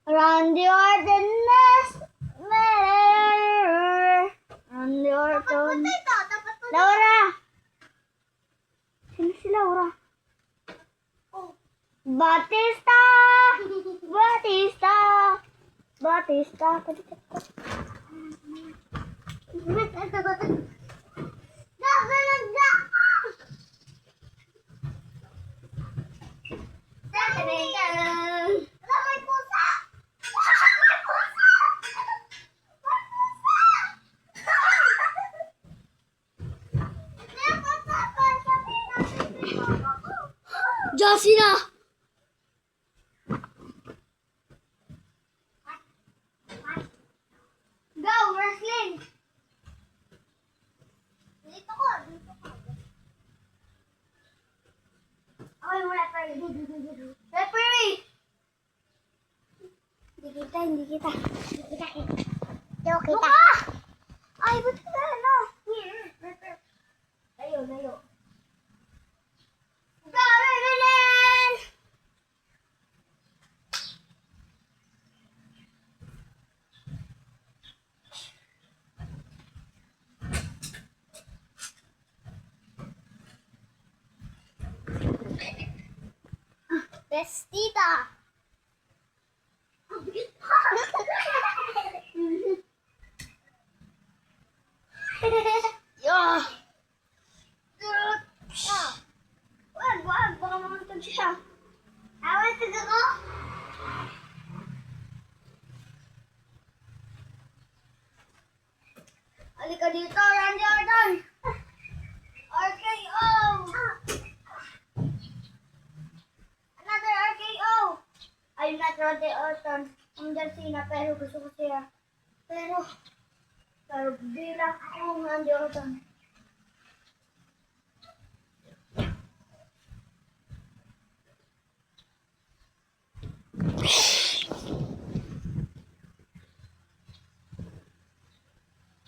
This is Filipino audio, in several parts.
Randy Orton Nightmare. Randy Orton. Laura! Sino si Laura? Batista! Batista! Batista! Josina! Go, wrestling! Dito ko. Okay, wala pa rin. Referee! Hindi kita. Mukha! Ay, ba't ka ano? Layo. Go, Evelyn! Bestita! Yeah. Wag, baka makantag siya. Awal, taga ko. Halika dito, Randy Orton. RKO. Another RKO. I'm not Randy Orton. I'm John Cena, pero gusto ko siya. Pero bilang akong Randy Orton.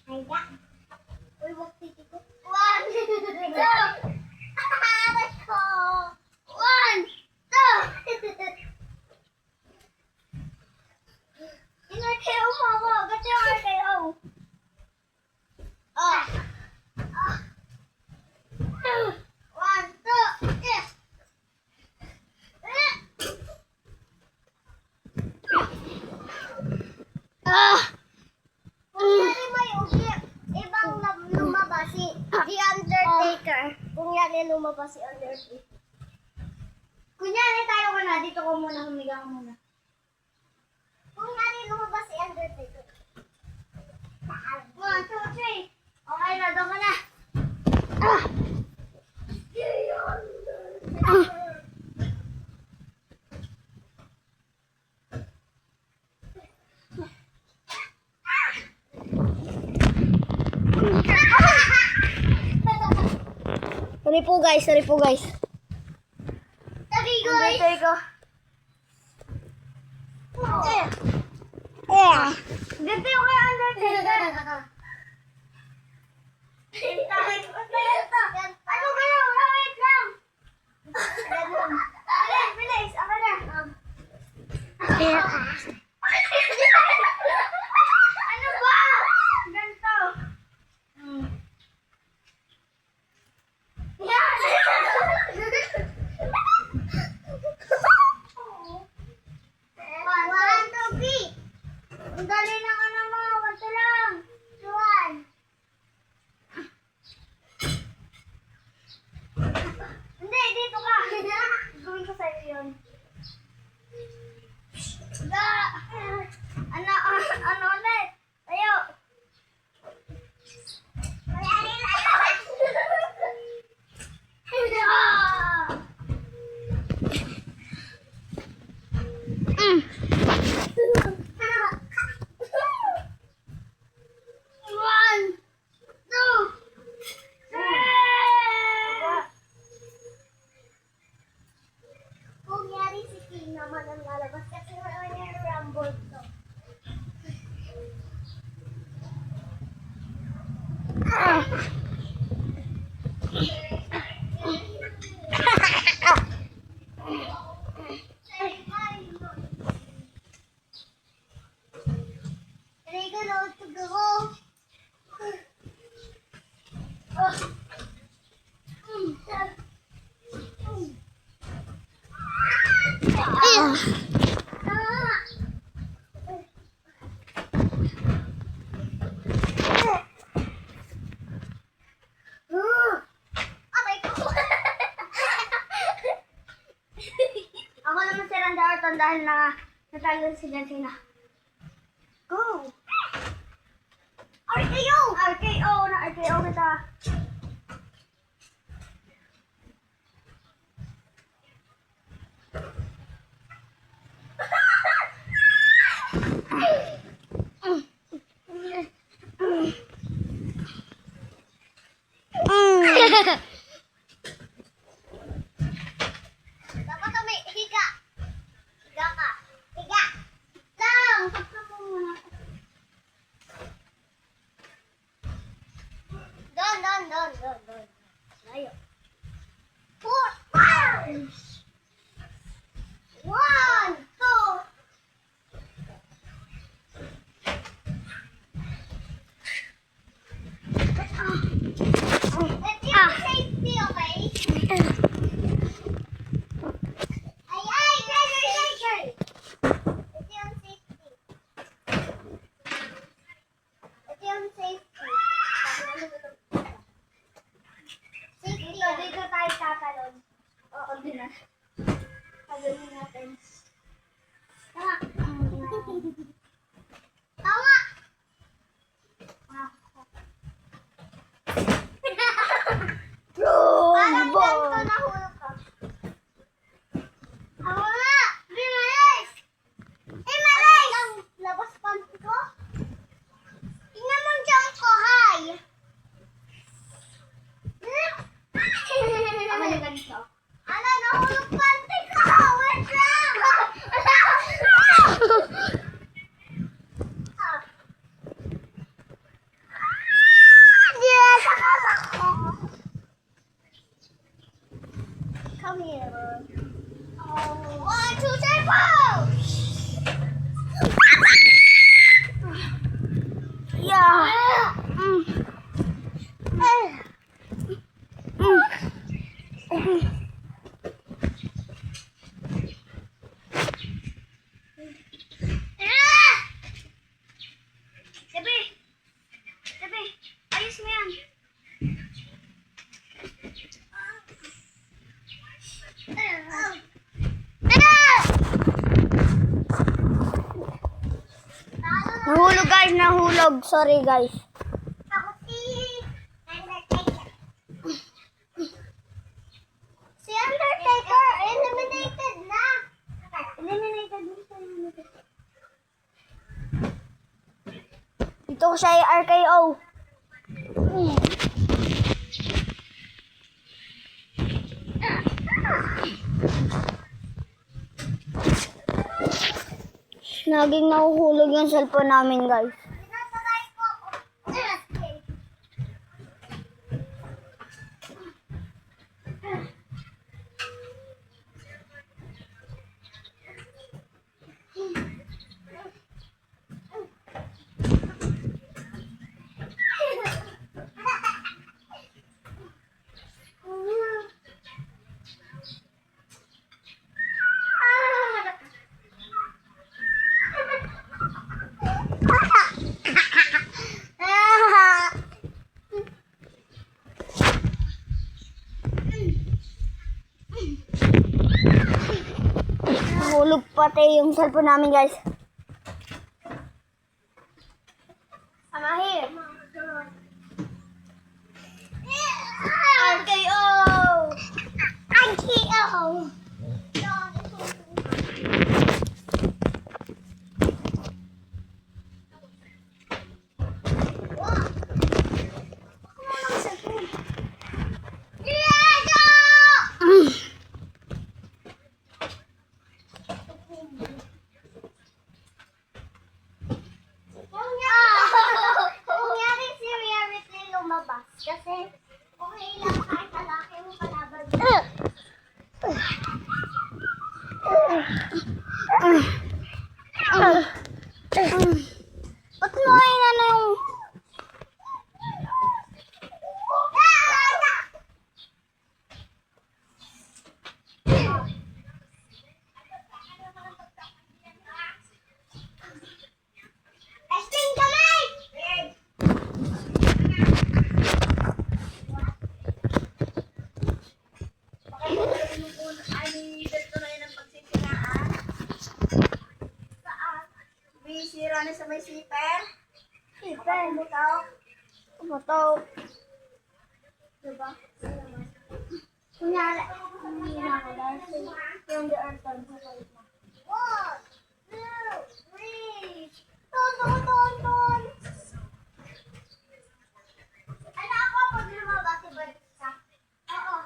Ayan. Uy, wag titi ko. 1, 2. Aray ko. 1, 2. In-RKO mo ako. Ba't yung RKO? Oh. 1, 2. Yes. Kunyari may ibang lumabas si The Undertaker. Kunyari lumabas si Undertaker. Kunyari tayo ka na. Dito ko muna. Humiga ka muna. Kunyari lumabas si Undertaker. 1, 2, 3. Okay na. Doon ka na. Sorry po guys. Undertaker. Ganito yung kay Undertaker. Ano ba yun? Wait lang. Bilis. Ako na. Ano ba? Ganito. Ang dali na ka naman. Wato lang. Tuwan. Hindi, dito ka. Gawin ko sa'yo yun. Ano ulit? Tayo. nautog ako. Oh. Aray ko. Ako naman si Randy Orton dahil natalo si Jantina. Go! RKO! RKO! Na-RKO kita. Dapat kami higa. Higa ka. Higa. Lang! Pagka mo muna. Doon. Layo. 4, 5. 1, 2. Let's use safety, okay? Ay, trigger. Ito yung safety. Dito tayo tatalon. Oo, din na. Pagawin natin. Tama. Tama! Parang ganito nahulog ka. Ako nga! Bimalis! Bimalis! Labas panty ko? Tingnan mo ang jump ko, hi! Ako na ganito. Ano, nahulog panty ko! Wait lang! Yes! Come here. Oh. 1, 2, 3, 4! Yeah. Sabi, ayos mo yan. Nahulog guys, nahulog. Sorry guys. Ako si Undertaker. Si Undertaker, eliminated na. Eliminated na siya. Dito ko siya i-RKO. Naging nahuhulog yung cellphone namin guys. Sinasakay ko ako. Nahulog pati yung cellphone namin guys. Sama here. RKO! RKO! Kasi, okay lang kahit lalaki mo kalaban. Ba't mo sira na sa may siper. Sipen. Butaw. Butaw. Diba? Kunyari, hindi na ako dahil yung the earth turns sa kalit na. 1, 2, 3. Ton. Ano ako pag lumabas si Barista? Oo.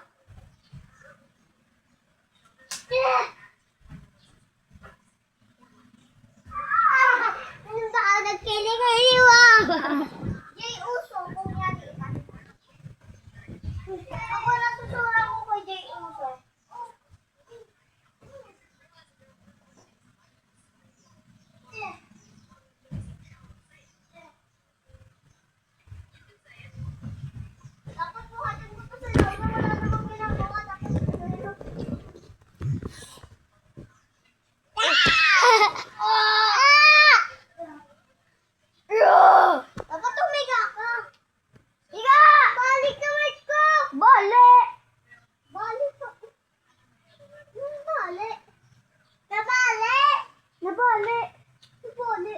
Ano ba ako nagkiling ang iwang? Jay Uso, kung yan isa. Ako nasusura ko kay Jay Uso. Dapat buhatin ko to sa loob na wala namang ginagawa. Dapat dapat tumiga ka. Higa! Balik na wait ko! Bale! Balik ka. Balik. Nabali! Nabali! Nabali.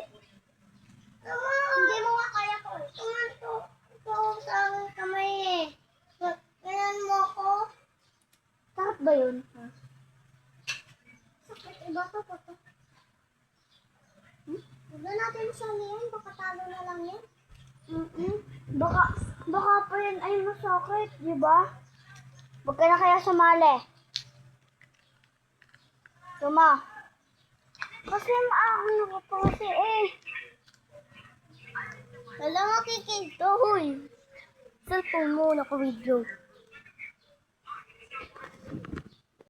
Hindi mo nga kaya ko eh. Tumanto. Ito sa aking kamay eh. Ganyan mo ako. Sakit ba yun? Sakit. Iba to pa to. Huwag na natin siyang yan. Baka talo na lang yan. Baka pa yun ay masakit, di ba? Huwag ka na kaya sumali. Tuma. Kasi maahon ako pa kasi eh. Wala nga kikinto. Hoy! Cellphone mo, naka-video.